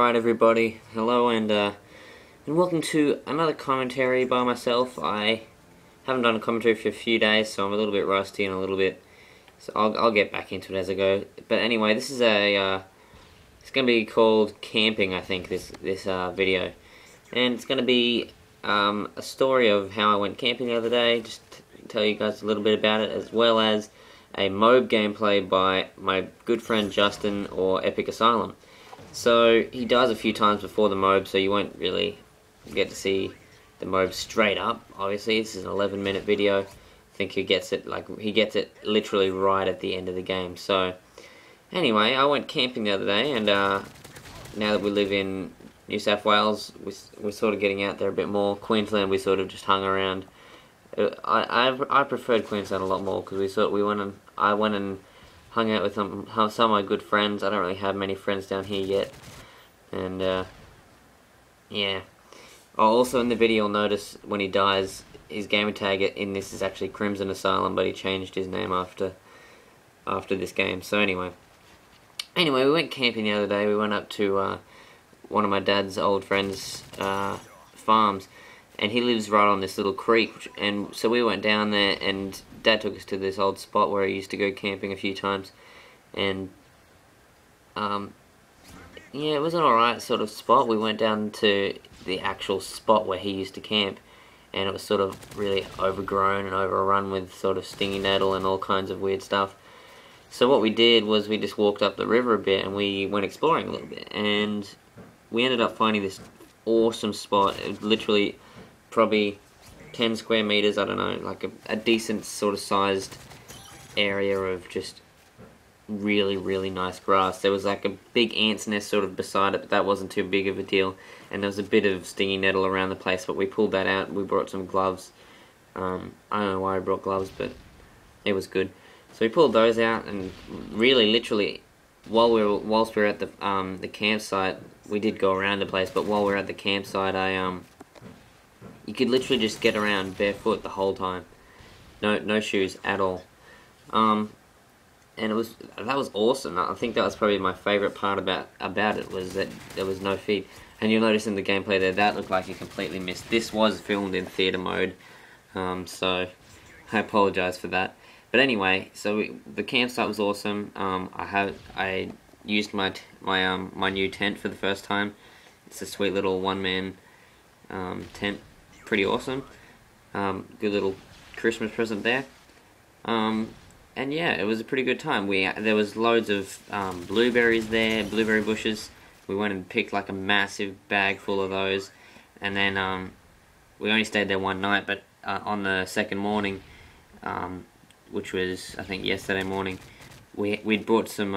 Alright everybody, hello and welcome to another commentary by myself. I haven't done a commentary for a few days, so I'm a little bit rusty and a little bit, so I'll get back into it as I go. But anyway, this is it's going to be called Camping, I think, this video. And it's going to be a story of how I went camping the other day, just to tell you guys a little bit about it, as well as a MOAB gameplay by my good friend Justin, or Epic Asylum. So he dies a few times before the MOAB, so you won't really get to see the MOAB straight up. Obviously, this is an 11-minute video. I think he gets it literally right at the end of the game. So anyway, I went camping the other day, and now that we live in New South Wales, we're sort of getting out there a bit more. Queensland, we sort of just hung around. I preferred Queensland a lot more because I went and hung out with some of my good friends. I don't really have many friends down here yet, and yeah. Also in the video, you'll notice when he dies, his gamer tag in this is actually Crimson Asylum, but he changed his name after this game. So anyway, we went camping the other day. We went up to one of my dad's old friends' farms, and he lives right on this little creek, and so we went down there, and Dad took us to this old spot where he used to go camping a few times, and yeah, it was an alright sort of spot. We went down to the actual spot where he used to camp, and it was sort of really overgrown and overrun with sort of stinging nettle and all kinds of weird stuff. So what we did was we just walked up the river a bit, and we went exploring a little bit, and we ended up finding this awesome spot. It was literally probably 10 square meters, I don't know, like a decent sort of sized area of just really, really nice grass. There was like a big ant's nest sort of beside it, but that wasn't too big of a deal, and there was a bit of stinging nettle around the place, but we pulled that out. We brought some gloves. I don't know why I brought gloves, but it was good. So we pulled those out, and really, literally, whilst we were at the campsite, we did go around the place, but while we were at the campsite, you could literally just get around barefoot the whole time. No shoes at all. And that was awesome. I think that was probably my favourite part about it, was that there was no feed. And you'll notice in the gameplay there, that looked like you completely missed. This was filmed in theatre mode, so I apologise for that. But anyway, so the campsite was awesome. I used my new tent for the first time. It's a sweet little one-man tent. Pretty awesome. Good little Christmas present there. And yeah, it was a pretty good time. There was loads of blueberries there, blueberry bushes. We went and picked like a massive bag full of those, and then we only stayed there one night. But on the second morning, which was I think yesterday morning, we'd brought some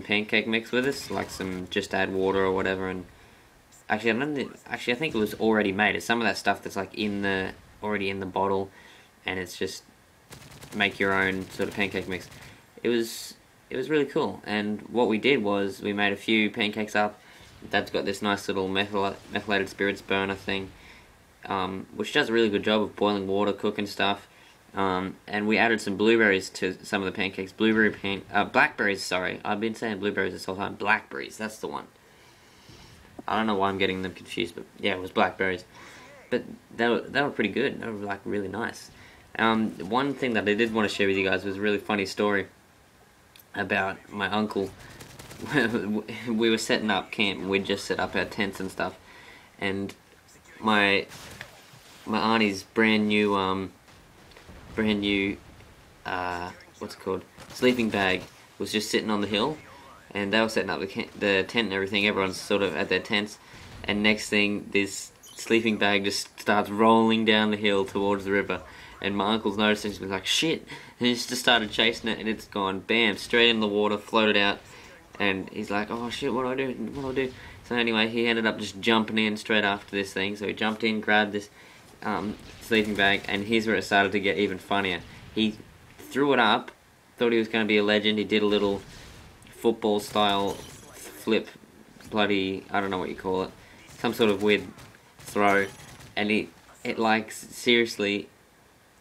pancake mix with us, like some just add water or whatever, and actually I think it was already made. It's some of that stuff that's like already in the bottle, and it's just make your own sort of pancake mix. It was really cool. And what we did was we made a few pancakes up. Dad's got this nice little methylated spirits burner thing, which does a really good job of boiling water, cooking stuff. And we added some blueberries to some of the pancakes. Blackberries, sorry. I've been saying blueberries this whole time. Blackberries, that's the one. I don't know why I'm getting them confused, but yeah, it was blackberries. But they were pretty good. They were like really nice. One thing that I did want to share with you guys was a really funny story about my uncle. We were setting up camp, and we'd just set up our tents and stuff, and my auntie's brand new what's it called, sleeping bag was just sitting on the hill, and they were setting up the tent and everything. Everyone's sort of at their tents, and next thing, this sleeping bag just starts rolling down the hill towards the river, and my uncle's noticing. He's been like, shit, and he's just started chasing it, and it's gone bam straight in the water, floated out, and he's like, oh shit, what do I do? So anyway, he ended up just jumping in straight after this thing. So he jumped in, grabbed this sleeping bag, and here's where it started to get even funnier. He threw it up, thought he was going to be a legend. He did a little football style flip, bloody, I don't know what you call it, some sort of weird throw, and it like seriously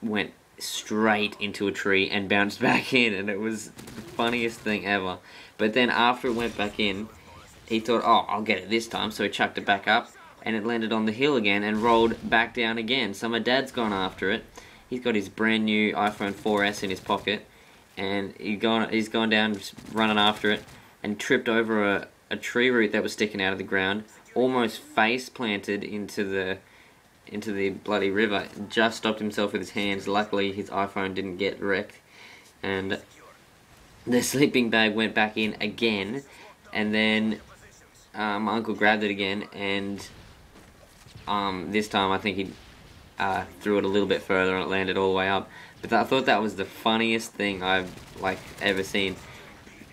went straight into a tree and bounced back in, and it was the funniest thing ever. But then after it went back in, he thought, oh, I'll get it this time, so he chucked it back up, and it landed on the hill again and rolled back down again. So my dad's gone after it. He's got his brand new iPhone 4S in his pocket, and he's gone down, just running after it, and tripped over a tree root that was sticking out of the ground, almost face planted into the bloody river, just stopped himself with his hands. Luckily his iPhone didn't get wrecked, and the sleeping bag went back in again, and then my uncle grabbed it again, and this time I think he threw it a little bit further and it landed all the way up. But I thought that was the funniest thing I've ever seen.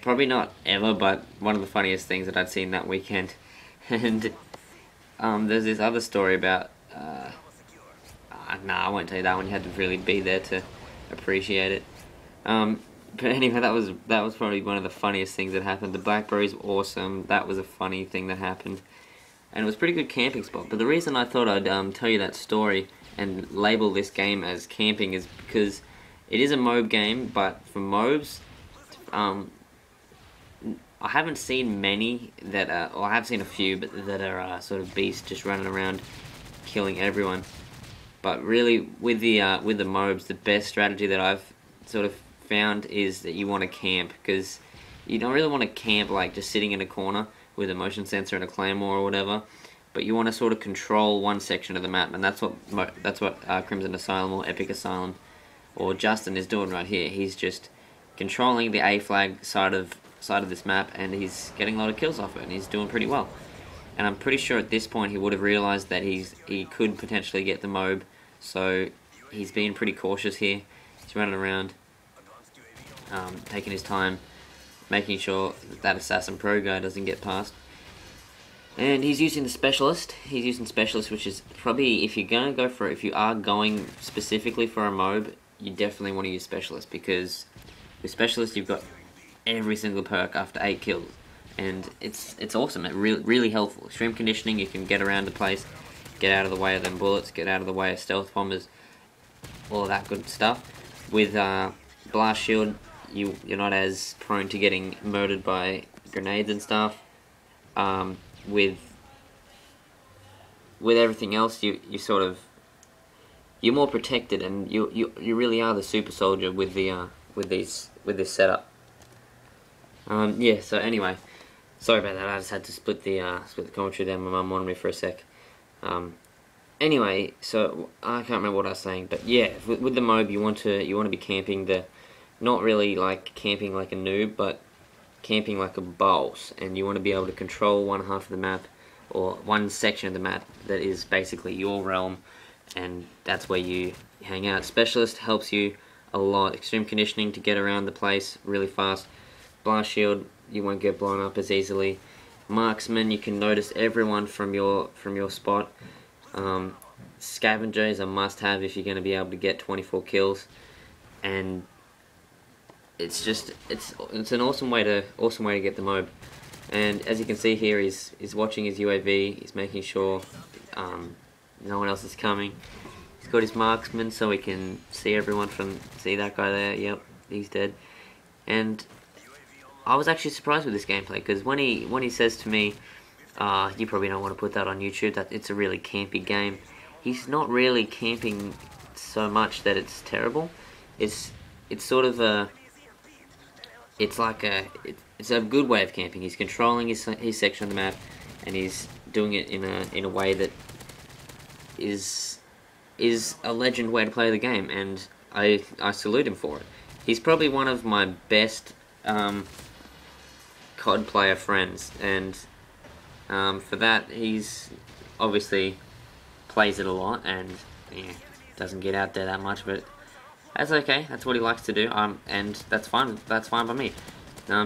Probably not ever, but one of the funniest things that I'd seen that weekend. And there's this other story about nah, I won't tell you that one. You had to really be there to appreciate it. But anyway, that was probably one of the funniest things that happened. The blackberries were awesome. That was a funny thing that happened, and it was a pretty good camping spot. But the reason I thought I'd tell you that story and label this game as camping is because it is a MOAB game, but for MOABs, I haven't seen many that are, or I have seen a few, but that are sort of beasts just running around killing everyone. But really, with the MOABs, the best strategy that I've sort of found is that you want to camp, because you don't really want to camp like just sitting in a corner with a motion sensor and a claymore or whatever, but you want to sort of control one section of the map, and that's what Crimson Asylum or Epic Asylum or Justin is doing right here. He's just controlling the A flag side of this map, and he's getting a lot of kills off it, and he's doing pretty well. And I'm pretty sure at this point he would have realized that he could potentially get the MOAB, so he's being pretty cautious here. He's running around, taking his time, making sure that Assassin Pro guy doesn't get past. And he's using the Specialist. He's using Specialist, which is probably, if you are going specifically for a MOAB, you definitely want to use Specialist, because with Specialist you've got every single perk after 8 kills, and it's awesome. It's really helpful. Extreme conditioning, you can get around the place, get out of the way of them bullets, get out of the way of stealth bombers, all of that good stuff. With Blast Shield, you're not as prone to getting murdered by grenades and stuff. With everything else, you're more protected, and you really are the super soldier with this setup. Yeah. So anyway, sorry about that. I just had to split the commentary there. My mum wanted me for a sec. Anyway, so I can't remember what I was saying, but yeah, with the MOAB, you want to be camping not really like camping like a noob, but camping like a boss, and you want to be able to control one half of the map, or one section of the map that is basically your realm, and that's where you hang out. Specialist helps you a lot. Extreme conditioning to get around the place really fast. Blast Shield, you won't get blown up as easily. Marksman, you can notice everyone from your spot. Scavenger is a must-have if you're going to be able to get 24 kills, and it's an awesome way to get the MOAB. And as you can see here, he's watching his UAV. He's making sure no one else is coming. He's got his marksman so he can see everyone see that guy there. Yep, he's dead. And I was actually surprised with this gameplay, because when he says to me, you probably don't want to put that on YouTube, that it's a really campy game, he's not really camping so much that it's terrible. It's sort of a it's a good way of camping. He's controlling his section of the map, and he's doing it in a way that is a legend way to play the game, and I salute him for it. He's probably one of my best COD player friends, and for that he's obviously plays it a lot, and yeah, doesn't get out there that much, but that's okay. That's what he likes to do, and that's fine. That's fine by me.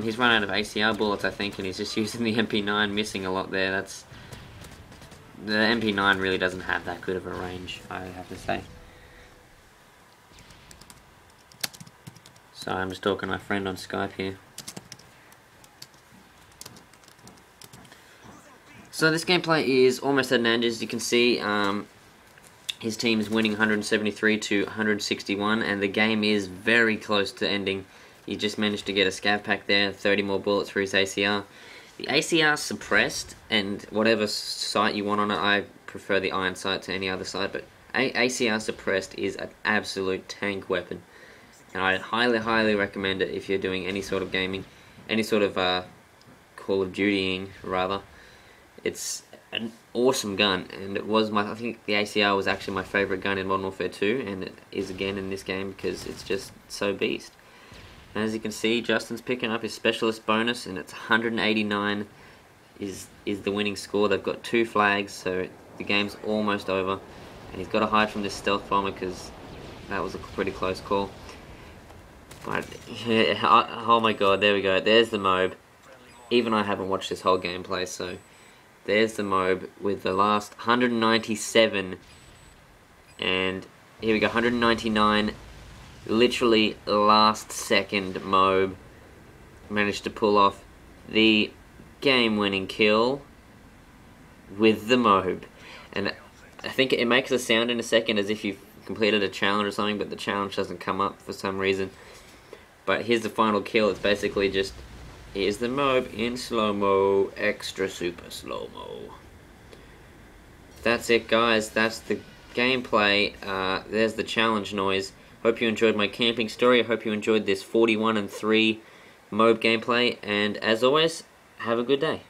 He's run out of ACR bullets, I think, and he's just using the MP9, missing a lot there. The MP9 really doesn't have that good of a range, I have to say. So I'm just talking to my friend on Skype here. So this gameplay is almost at an end. As you can see, his team is winning 173 to 161, and the game is very close to ending. He just managed to get a scav pack there, 30 more bullets for his ACR, The ACR suppressed, and whatever sight you want on it, I prefer the iron sight to any other sight, but ACR suppressed is an absolute tank weapon. And I highly recommend it if you're doing any sort of gaming, any sort of Call of Dutying, rather. It's an awesome gun, and it was I think the ACR was actually my favourite gun in Modern Warfare 2, and it is again in this game because it's just so beast. And as you can see, Justin's picking up his specialist bonus, and it's 189 is the winning score. They've got 2 flags, so the game's almost over. And he's got to hide from this stealth bomber because that was a pretty close call. But, yeah, oh my god, there we go. There's the MOAB. Even I haven't watched this whole gameplay, so there's the MOAB with the last 197. And here we go, 199. Literally last second MOAB managed to pull off the game-winning kill with the MOAB. And I think it makes a sound in a second as if you've completed a challenge or something, but the challenge doesn't come up for some reason. But here's the final kill. It's basically just, here's the MOAB in slow-mo, extra super slow-mo. That's it, guys. That's the gameplay. There's the challenge noise. Hope you enjoyed my camping story. I hope you enjoyed this 41-3 MOAB gameplay. And as always, have a good day.